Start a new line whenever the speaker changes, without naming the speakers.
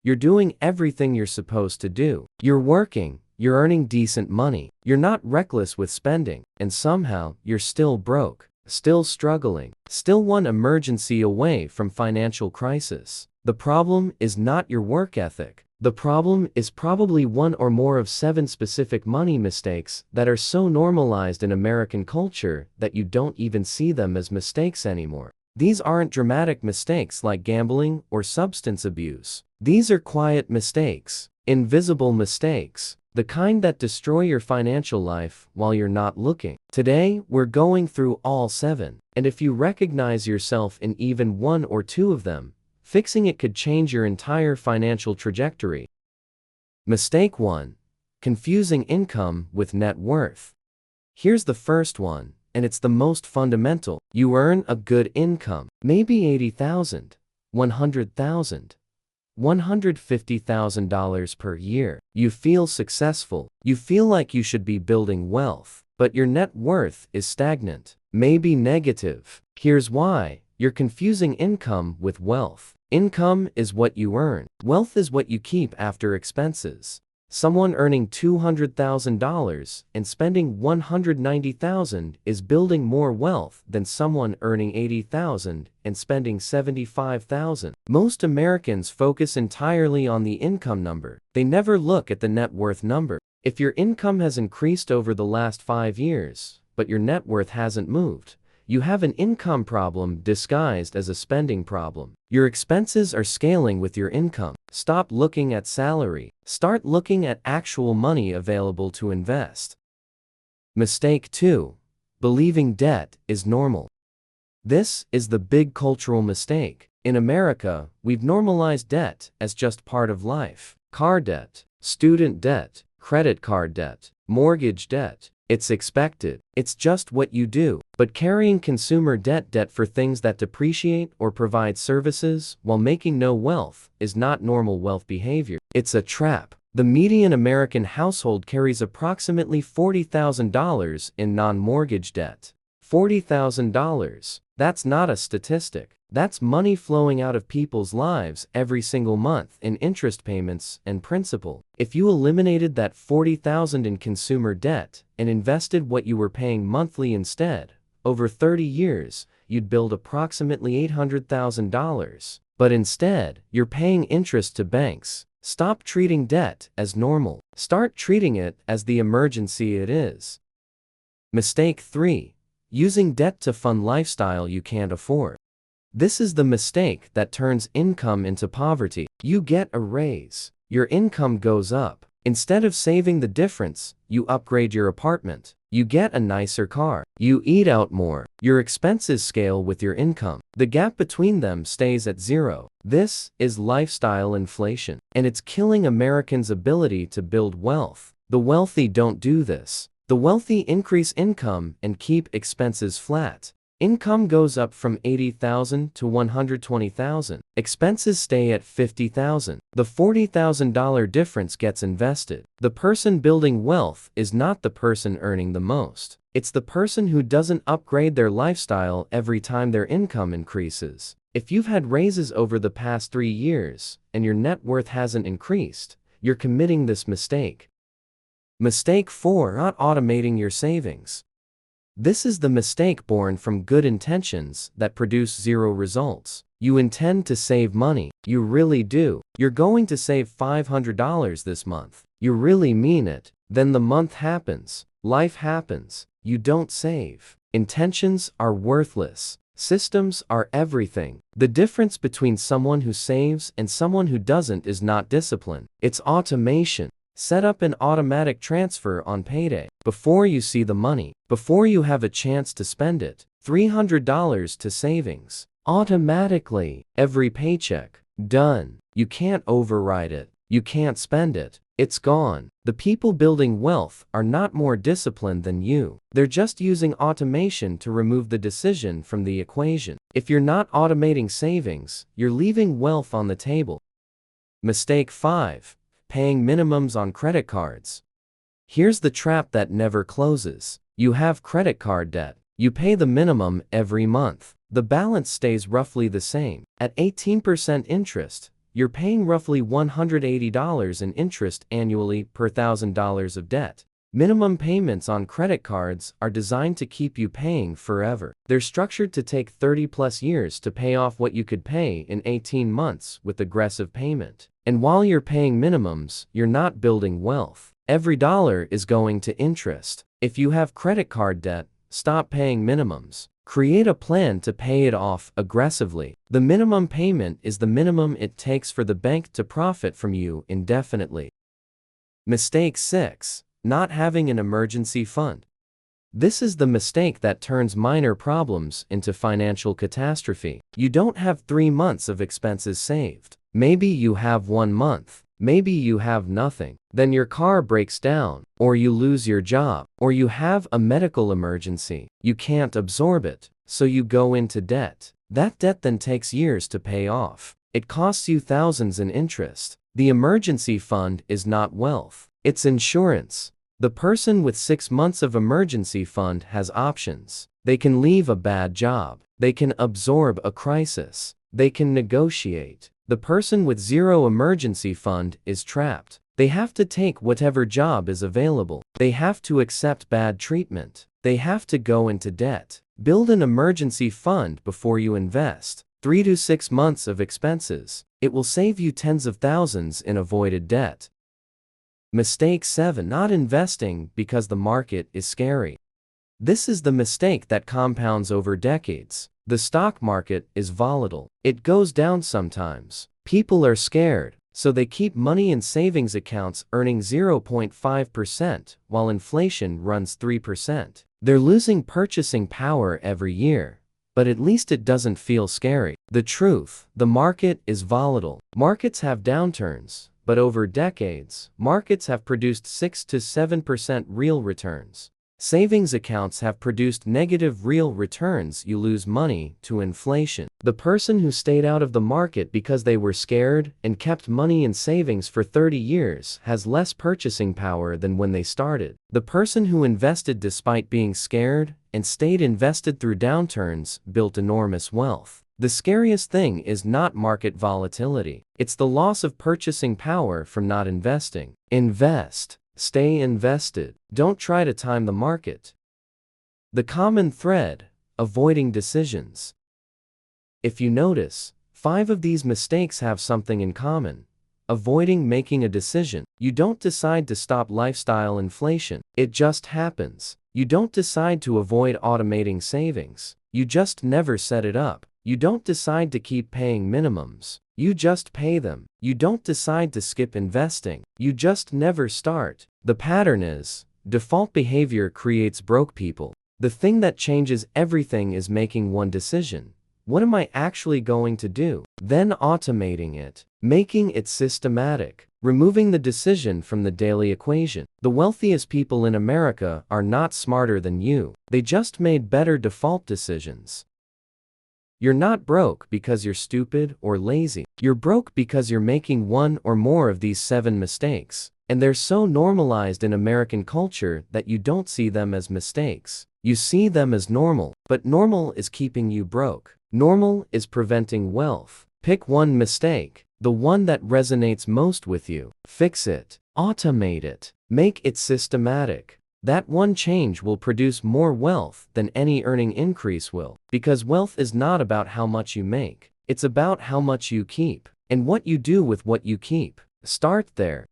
You're doing everything you're supposed to do. You're working, you're earning decent money, you're not reckless with spending, and somehow you're still broke, still struggling, still one emergency away from financial crisis. The problem is not your work ethic. The problem is probably one or more of 7 specific money mistakes that are so normalized in American culture that you don't even see them as mistakes anymore. These aren't dramatic mistakes like gambling or substance abuse. These are quiet mistakes, invisible mistakes, the kind that destroy your financial life while you're not looking. Today, we're going through all 7, and if you recognize yourself in even 1 or 2 of them, fixing it could change your entire financial trajectory. Mistake 1. Confusing income with net worth. Here's the first one, and it's the most fundamental. You earn a good income, maybe $80,000, $100,000, $150,000 per year. You feel successful. You feel like you should be building wealth, but your net worth is stagnant, maybe negative. Here's why. You're confusing income with wealth. Income is what you earn. Wealth is what you keep after expenses. Someone earning $200,000 and spending $190,000 is building more wealth than someone earning $80,000 and spending $75,000. Most Americans focus entirely on the income number. They never look at the net worth number. If your income has increased over the last 5 years, but your net worth hasn't moved, you have an income problem disguised as a spending problem. Your expenses are scaling with your income. Stop looking at salary. Start looking at actual money available to invest. Mistake 2. Believing debt is normal. This is the big cultural mistake. In America, we've normalized debt as just part of life. Car debt, student debt, credit card debt, mortgage debt. It's expected. It's just what you do. But carrying consumer debt for things that depreciate or provide services while making no wealth is not normal wealth behavior. It's a trap. The median American household carries approximately $40,000 in non-mortgage debt. $40,000. That's not a statistic. That's money flowing out of people's lives every single month in interest payments and principal. If you eliminated that $40,000 in consumer debt and invested what you were paying monthly instead, over 30 years, you'd build approximately $800,000. But instead, you're paying interest to banks. Stop treating debt as normal. Start treating it as the emergency it is. Mistake 3. Using debt to fund lifestyle you can't afford. This is the mistake that turns income into poverty. You get a raise. Your income goes up. Instead of saving the difference, you upgrade your apartment. You get a nicer car. You eat out more. Your expenses scale with your income. The gap between them stays at 0. This is lifestyle inflation, and it's killing Americans' ability to build wealth. The wealthy don't do this. The wealthy increase income and keep expenses flat. Income goes up from $80,000 to $120,000. Expenses stay at $50,000. The $40,000 difference gets invested. The person building wealth is not the person earning the most. It's the person who doesn't upgrade their lifestyle every time their income increases. If you've had raises over the past 3 years and your net worth hasn't increased, you're committing this mistake. Mistake 4. Not automating your savings. This is the mistake born from good intentions that produce 0 results. You intend to save money. You really do. You're going to save $500 this month. You really mean it. Then the month happens. Life happens. You don't save. Intentions are worthless. Systems are everything. The difference between someone who saves and someone who doesn't is not discipline. It's automation. Set up an automatic transfer on payday. Before you see the money, before you have a chance to spend it, $300 to savings. Automatically. Every paycheck. Done. You can't override it. You can't spend it. It's gone. The people building wealth are not more disciplined than you. They're just using automation to remove the decision from the equation. If you're not automating savings, you're leaving wealth on the table. Mistake 5. Paying minimums on credit cards. Here's the trap that never closes. You have credit card debt. You pay the minimum every month. The balance stays roughly the same. At 18% interest, you're paying roughly $180 in interest annually per $1,000 of debt. Minimum payments on credit cards are designed to keep you paying forever. They're structured to take 30+ years to pay off what you could pay in 18 months with aggressive payment. And while you're paying minimums, you're not building wealth. Every dollar is going to interest. If you have credit card debt, stop paying minimums. Create a plan to pay it off aggressively. The minimum payment is the minimum it takes for the bank to profit from you indefinitely. Mistake 6. Not having an emergency fund. This is the mistake that turns minor problems into financial catastrophe. You don't have 3 months of expenses saved. Maybe you have 1 month. Maybe you have nothing. Then your car breaks down, or you lose your job, or you have a medical emergency. You can't absorb it, so you go into debt. That debt then takes years to pay off. It costs you thousands in interest. The emergency fund is not wealth. It's insurance. The person with 6 months of emergency fund has options. They can leave a bad job. They can absorb a crisis. They can negotiate. The person with 0 emergency fund is trapped. They have to take whatever job is available. They have to accept bad treatment. They have to go into debt. Build an emergency fund before you invest. 3 to 6 months of expenses. It will save you tens of thousands in avoided debt. Mistake 7. Not investing because the market is scary. This is the mistake that compounds over decades. The stock market is volatile. It goes down sometimes. People are scared, so they keep money in savings accounts earning 0.5% while inflation runs 3%. They're losing purchasing power every year, but at least it doesn't feel scary. The truth: the market is volatile. Markets have downturns, but over decades, markets have produced 6 to 7% real returns. Savings accounts have produced negative real returns. You lose money to inflation. The person who stayed out of the market because they were scared and kept money in savings for 30 years has less purchasing power than when they started. The person who invested despite being scared and stayed invested through downturns built enormous wealth. The scariest thing is not market volatility. It's the loss of purchasing power from not investing. Invest. Stay invested. Don't try to time the market. The common thread: avoiding decisions. If you notice, 5 of these mistakes have something in common. Avoiding making a decision. You don't decide to stop lifestyle inflation. It just happens. You don't decide to avoid automating savings. You just never set it up. You don't decide to keep paying minimums. You just pay them. You don't decide to skip investing. You just never start. The pattern is, default behavior creates broke people. The thing that changes everything is making one decision. What am I actually going to do? Then automating it. Making it systematic. Removing the decision from the daily equation. The wealthiest people in America are not smarter than you. They just made better default decisions. You're not broke because you're stupid or lazy. You're broke because you're making one or more of these 7 mistakes. And they're so normalized in American culture that you don't see them as mistakes. You see them as normal. But normal is keeping you broke. Normal is preventing wealth. Pick one mistake, the one that resonates most with you. Fix it. Automate it. Make it systematic. That one change will produce more wealth than any earning increase will. Because wealth is not about how much you make. It's about how much you keep and what you do with what you keep. Start there.